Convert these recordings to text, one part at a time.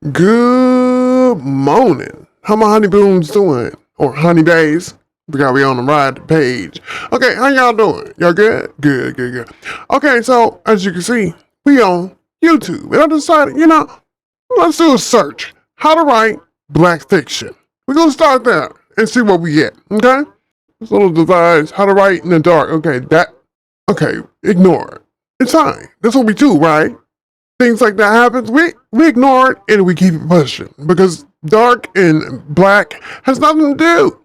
Good morning. How my honeyboons doing? Or honeybays? We gotta be on the right page. Okay, how y'all doing? Y'all good? Good. Okay, so as you can see, we on YouTube. And I decided, let's do a search. How to write black fiction. We're gonna start there and see what we get, okay? This little device, how to write in the dark. Okay, ignore it. It's fine. That's what we do, right? Things like that happens, we ignore it and we keep it pushing because dark and black has nothing to do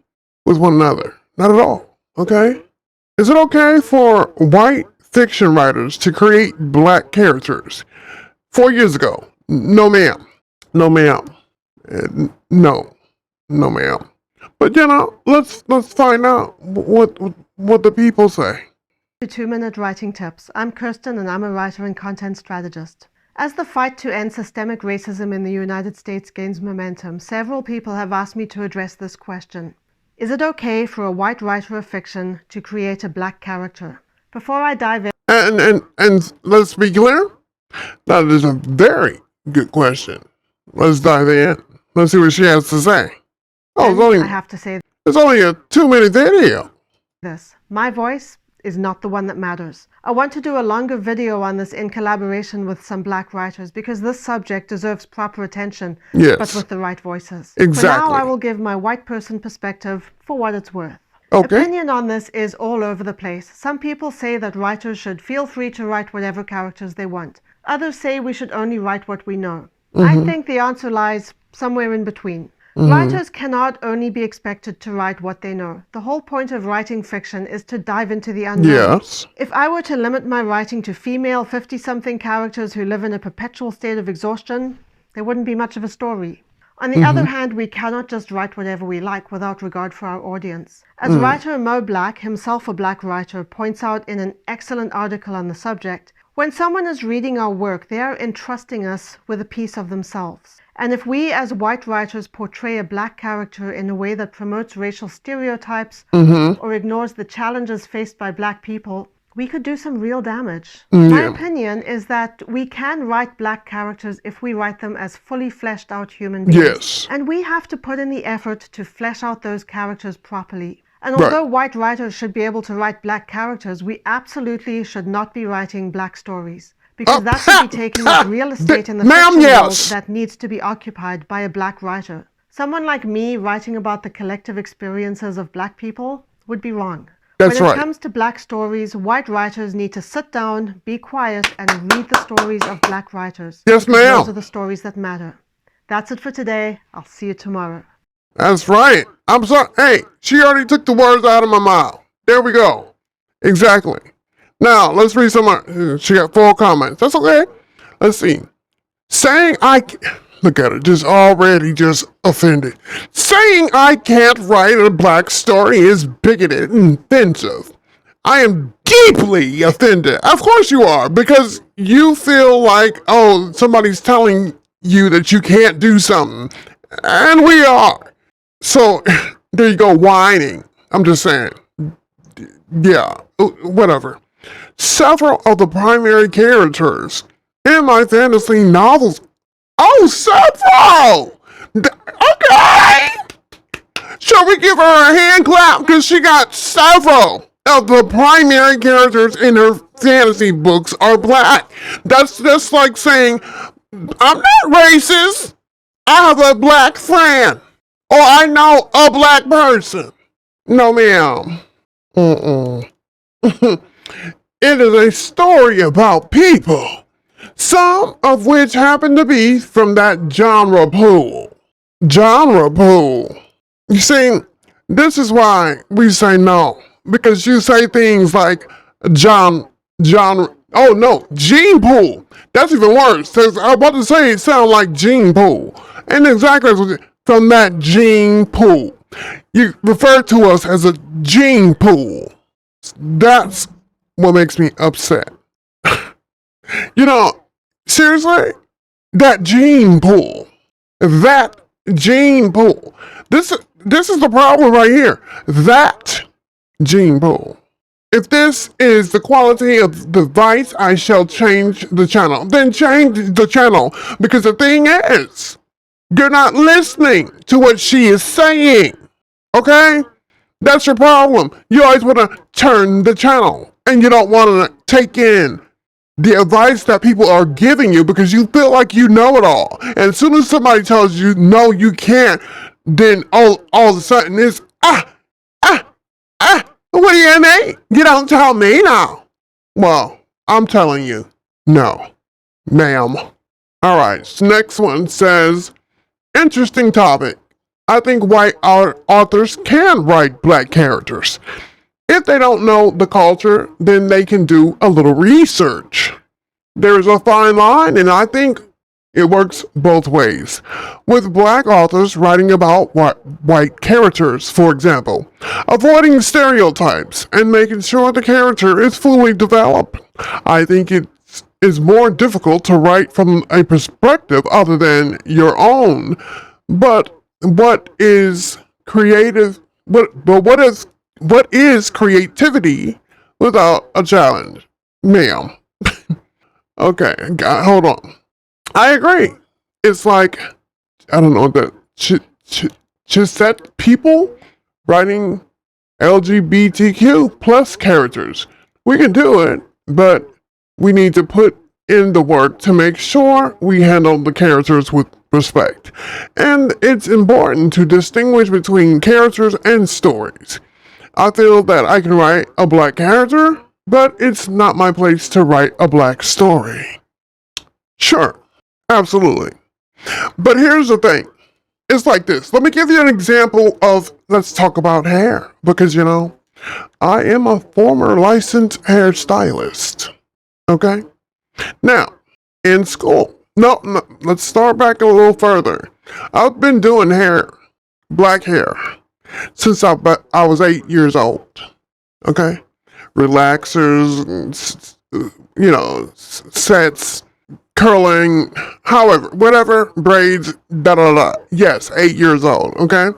with one another. Not at all. Okay? Is it okay for white fiction writers to create black characters? 4 years ago, no ma'am. No ma'am. No. No ma'am. But let's find out what the people say. 2-minute writing tips. I'm Kirsten and I'm a writer and content strategist. As the fight to end systemic racism in the United States gains momentum, several people have asked me to address this question. Is it okay for a white writer of fiction to create a black character? Before I dive in... And let's be clear, that is a very good question. Let's dive in. Let's see what she has to say. I have to say it's only a 2-minute video. This. My voice is not the one that matters. I want to do a longer video on this in collaboration with some black writers because this subject deserves proper attention, yes, but with the right voices. Exactly. For now, I will give my white person perspective for what it's worth. Okay. Opinion on this is all over the place. Some people say that writers should feel free to write whatever characters they want. Others say we should only write what we know. I think the answer lies somewhere in between. Writers cannot only be expected to write what they know. The whole point of writing fiction is to dive into the unknown. Yes. If I were to limit my writing to female 50-something characters who live in a perpetual state of exhaustion, there wouldn't be much of a story. On the other hand, we cannot just write whatever we like without regard for our audience. As writer Mo Black, himself a black writer, points out in an excellent article on the subject, when someone is reading our work, they are entrusting us with a piece of themselves. And if we as white writers portray a black character in a way that promotes racial stereotypes or ignores the challenges faced by black people, we could do some real damage. My opinion is that we can write black characters if we write them as fully fleshed out human beings. Yes. And we have to put in the effort to flesh out those characters properly. And although white writers should be able to write black characters, we absolutely should not be writing black stories. Because that should be taking up real estate in the fiction world that needs to be occupied by a black writer. Someone like me writing about the collective experiences of black people would be wrong. When it comes to black stories, white writers need to sit down, be quiet, and read the stories of black writers. Yes, ma'am. Those are the stories that matter. That's it for today. I'll see you tomorrow. That's right. I'm sorry. Hey, she already took the words out of my mouth. There we go. Exactly. Now, let's read some more. She got 4 comments. That's okay. Let's see. Look at her, just offended. Saying I can't write a black story is bigoted and offensive. I am deeply offended. Of course you are, because you feel like, somebody's telling you that you can't do something. And we are. So, there you go, whining. I'm just saying. Yeah, whatever. Several of the primary characters in my fantasy novels. Several! Okay! Shall we give her a hand clap? Because she got several of the primary characters in her fantasy books are black. That's just like saying, I'm not racist. I have a black friend. Or I know a black person. No, ma'am. It is a story about people, some of which happen to be from that genre pool. You see, this is why we say no, because you say things like gene pool. That's even worse. I was about to say it sounds like gene pool. And exactly from that gene pool. You refer to us as a gene pool. That's what makes me upset. Seriously? That gene pool. This is the problem right here. That gene pool. If this is the quality of the device, I shall change the channel. Then change the channel. Because the thing is, You're not listening to what she is saying. Okay? That's your problem. You always want to turn the channel and you don't want to take in the advice that people are giving you because you feel like you know it all. And as soon as somebody tells you, no, you can't, then all of a sudden it's, what do you mean? You don't tell me now. Well, I'm telling you, no, ma'am. All right, so next one says, interesting topic. I think white authors can write black characters. If they don't know the culture, then they can do a little research. There's a fine line, and I think it works both ways. With black authors writing about white characters, for example, avoiding stereotypes and making sure the character is fully developed. I think it is more difficult to write from a perspective other than your own. But what is creative? What is creativity without a challenge, ma'am? Okay, hold on. I agree. It's like, I don't know, the Chisette people writing LGBTQ plus characters. We can do it, but we need to put in the work to make sure we handle the characters with respect. And it's important to distinguish between characters and stories. I feel that I can write a black character, but it's not my place to write a black story. Sure, absolutely. But here's the thing. It's like this. Let me give you an example of, let's talk about hair. Because, you know, I am a former licensed hairstylist. Okay? Now, in school, no, let's start back a little further. I've been doing hair, black hair, since I was 8 years old. Okay? Relaxers, you know, sets, curling, however, whatever, braids, Yes, 8 years old, okay?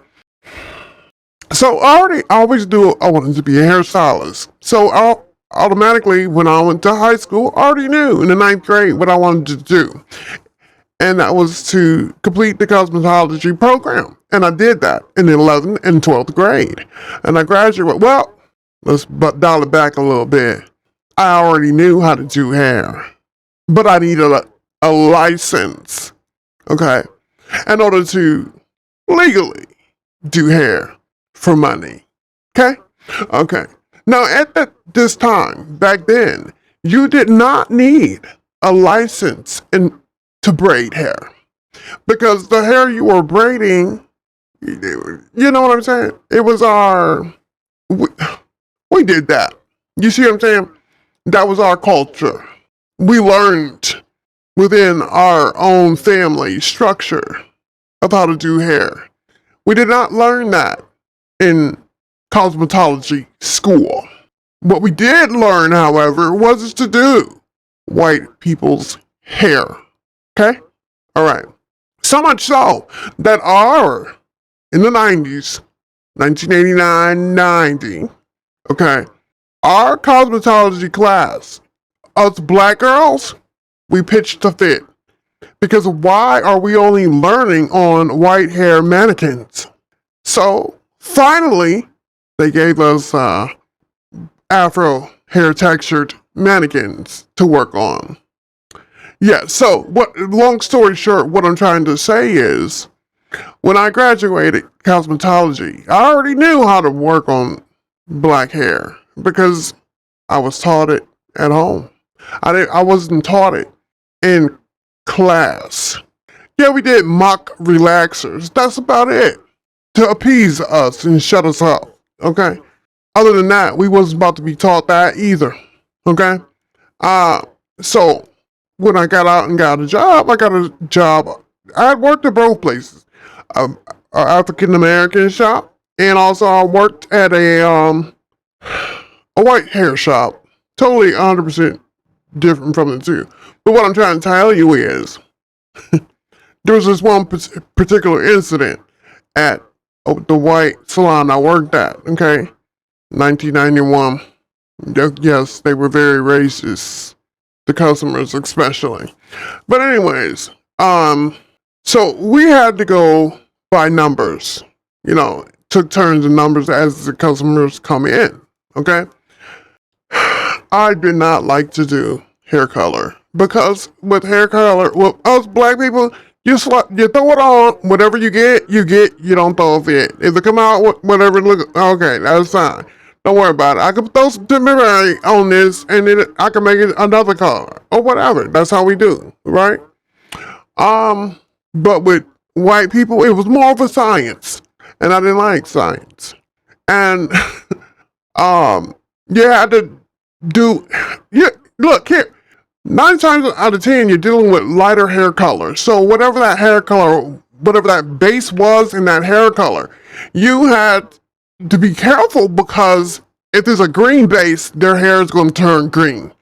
So I wanted to be a hairstylist. So automatically, when I went to high school, I already knew in the 9th grade what I wanted to do. And that was to complete the cosmetology program. And I did that in the 11th and 12th grade. And I graduated. Well, let's dial it back a little bit. I already knew how to do hair. But I needed a license, okay, in order to legally do hair for money. Okay? Okay. Now, at this time, back then, you did not need a license to braid hair. Because the hair you were braiding, you know what I'm saying? It was we did that. You see what I'm saying? That was our culture. We learned within our own family structure of how to do hair. We did not learn that in cosmetology school. What we did learn, however, was to do white people's hair. Okay? All right. So much so that in the 90s, 1989, 90, okay, our cosmetology class, us black girls, we pitched a fit. Because why are we only learning on white hair mannequins? So finally, they gave us Afro hair textured mannequins to work on. Yeah, so long story short, what I'm trying to say is, when I graduated cosmetology, I already knew how to work on black hair because I was taught it at home. I wasn't taught it in class. Yeah, we did mock relaxers. That's about it. To appease us and shut us up. Okay? Other than that, we wasn't about to be taught that either. Okay? So when I got out and got a job, I had worked at both places. An African American shop, and also I worked at a white hair shop. Totally 100% different from the two. But what I'm trying to tell you is, there was this one particular incident at the white salon I worked at, okay? 1991. Yes, they were very racist. The customers especially. But anyways, So we had to go by numbers, took turns in numbers as the customers come in. Okay. I did not like to do hair color because with hair color, with us black people, you throw it on, whatever you get, you don't throw a fit. If it come out, whatever, look, okay, that's fine. Don't worry about it. I can throw some temporary on this and then I can make it another color or whatever. That's how we do, right? But with white people, it was more of a science and I didn't like science. And, you had to look here. 9 times out of 10, you're dealing with lighter hair color. So whatever that hair color, whatever that base was in that hair color, you had to be careful because if it's a green base, their hair is going to turn green.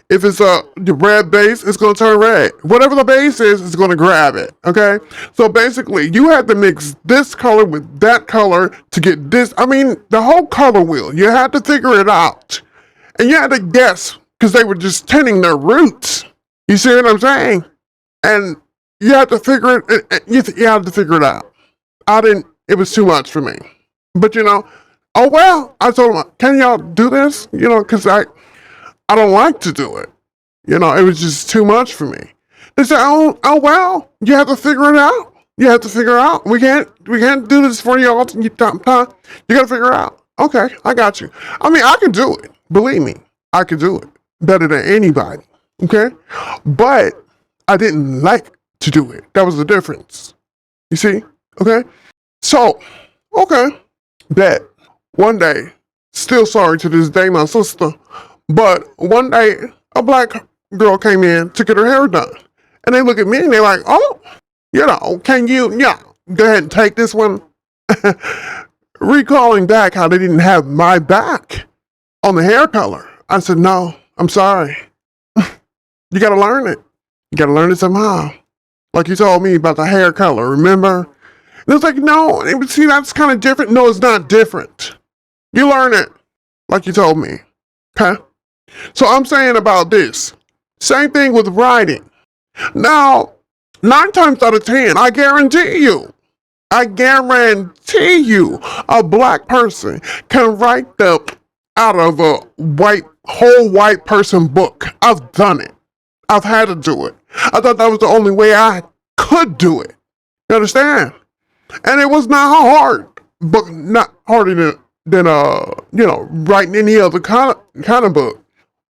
If it's the red base, it's going to turn red. Whatever the base is, it's going to grab it. Okay. So basically, you had to mix this color with that color to get this. I mean, the whole color wheel. You had to figure it out. And you had to guess because they were just tinting their roots. You see what I'm saying? And you had to figure it. You had to figure it out. It was too much for me. But oh well. I told them, can y'all do this? Because I don't like to do it. It was just too much for me. They said, oh well. You have to figure it out. You have to figure it out. We can't do this for you all. You got to figure it out. Okay, I got you. I mean, I can do it. Believe me, I could do it better than anybody, okay? But I didn't like to do it. That was the difference. You see? Okay? So, okay, bet. One day, still sorry to this day, my sister, but one day, a black girl came in to get her hair done. And they look at me and they're like, oh, can you, go ahead and take this one? Recalling back how they didn't have my back on the hair color. I said, no, I'm sorry. You got to learn it. You got to learn it somehow. Like you told me about the hair color, remember? And it was like, no, see, that's kind of different. No, it's not different. You learn it like you told me. Okay? So I'm saying about this. Same thing with writing. Now, 9 times out of 10, I guarantee you, a black person can write out of a whole white person book. I've done it. I've had to do it. I thought that was the only way I could do it. You understand? And it was not hard, but not harder than writing any other kind of book.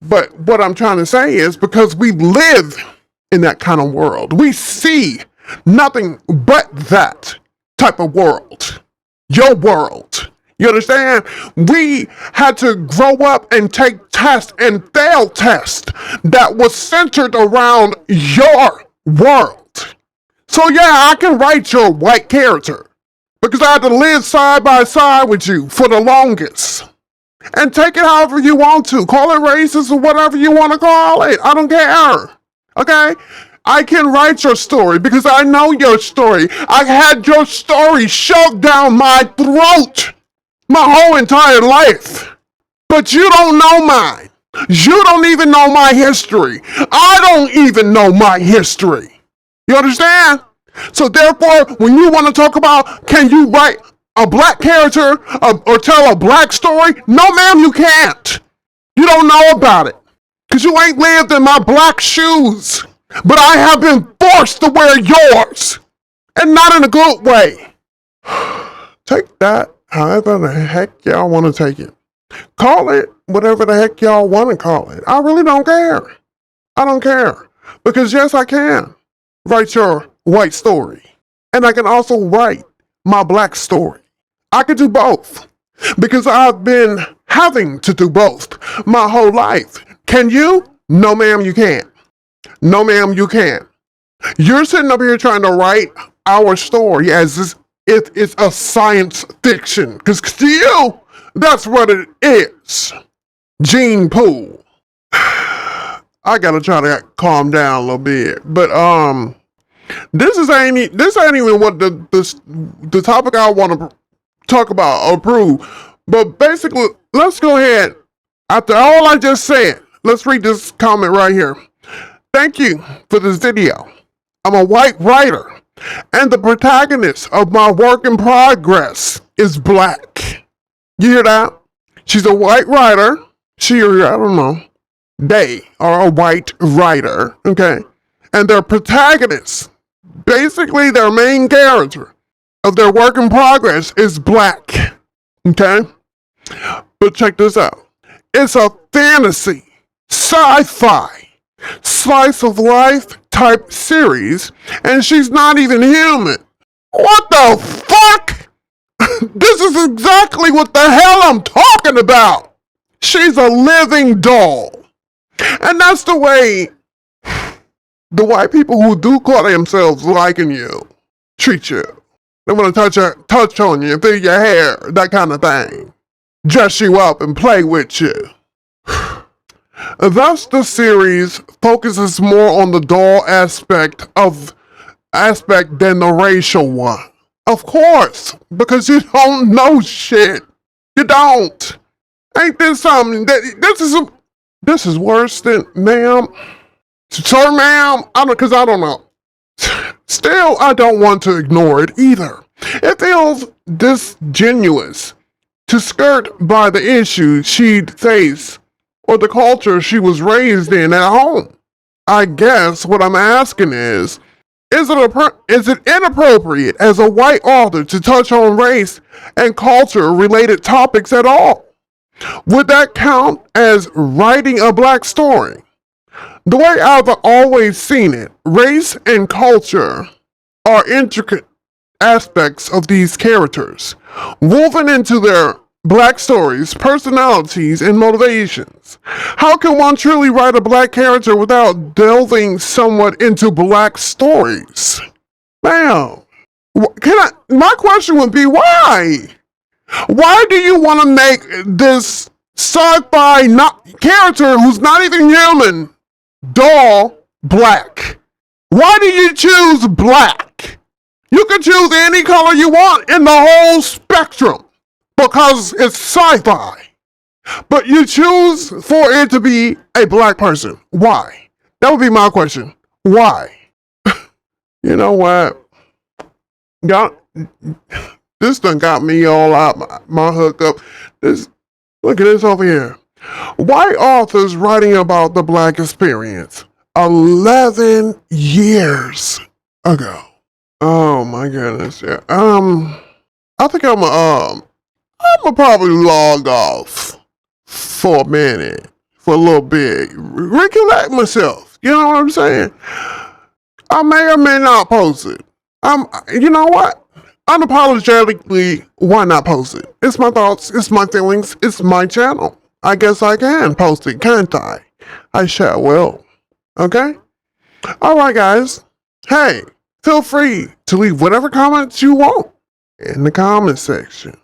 But what I'm trying to say is because we live in that kind of world, we see nothing but that type of world. Your world. You understand? We had to grow up and take tests and fail tests that was centered around your world. So yeah, I can write your white character because I had to live side by side with you for the longest. And take it however you want to. Call it racist or whatever you want to call it. I don't care. Okay? I can write your story because I know your story. I had your story shoved down my throat my whole entire life. But you don't know mine. You don't even know my history. I don't even know my history. You understand? So therefore, when you want to talk about can you write a black character or tell a black story, no ma'am, you can't. You don't know about it. Because you ain't lived in my black shoes. But I have been forced to wear yours. And not in a good way. Take that however the heck y'all want to take it. Call it whatever the heck y'all want to call it. I really don't care. I don't care. Because yes, I can write your white story. And I can also write my black story. I could do both. Because I've been having to do both my whole life. Can you? No ma'am, you can't. No ma'am, you can't. You're sitting up here trying to write our story as if it's a science fiction. Because to you, that's what it is. Gene Pool. I gotta try to calm down a little bit. But this ain't even what the topic I want to talk about or prove. But basically, let's go ahead. After all I just said, let's read this comment right here. Thank you for this video. I'm a white writer And the protagonist of my work in progress is black. You hear that? She's a white writer. She or I don't know. They are a white writer, okay? And their protagonist, basically their main character of their work in progress, is black, okay? But check this out. It's a fantasy, sci-fi, slice of life type series, and she's not even human. What the fuck? This is exactly what the hell I'm talking about. She's a living doll. And that's the way the white people who do call themselves liking you treat you. They want to touch on you, feel your hair, that kind of thing. Dress you up and play with you. Thus, the series focuses more on the doll aspect than the racial one. Of course, because you don't know shit. You don't. Ain't this something this is worse than, ma'am. Sir, ma'am, I don't know. Still, I don't want to ignore it either. It feels disingenuous to skirt by the issues she'd face or the culture she was raised in at home. I guess what I'm asking is it inappropriate as a white author to touch on race and culture related topics at all? Would that count as writing a black story? The way I've always seen it, race and culture are intricate aspects of these characters, woven into their black stories, personalities, and motivations. How can one truly write a black character without delving somewhat into black stories? Ma'am, my question would be why? Why do you want to make this sci-fi character who's not even human doll black? Why do you choose black? You can choose any color you want in the whole spectrum because it's sci-fi. But you choose for it to be a black person. Why? That would be my question. Why? You know what? This done got me all out my hookup. Look at this over here. White authors writing about the black experience 11 years ago. Oh my goodness. Yeah. I think I'm gonna probably log off for a minute, for a little bit, recollect myself. You know what I'm saying? I may or may not post it. You know what? Unapologetically, why not post it? It's my thoughts, it's my feelings, it's my channel. I guess I can post it, can't I? I sure will. Okay? Alright, guys. Hey, feel free to leave whatever comments you want in the comment section.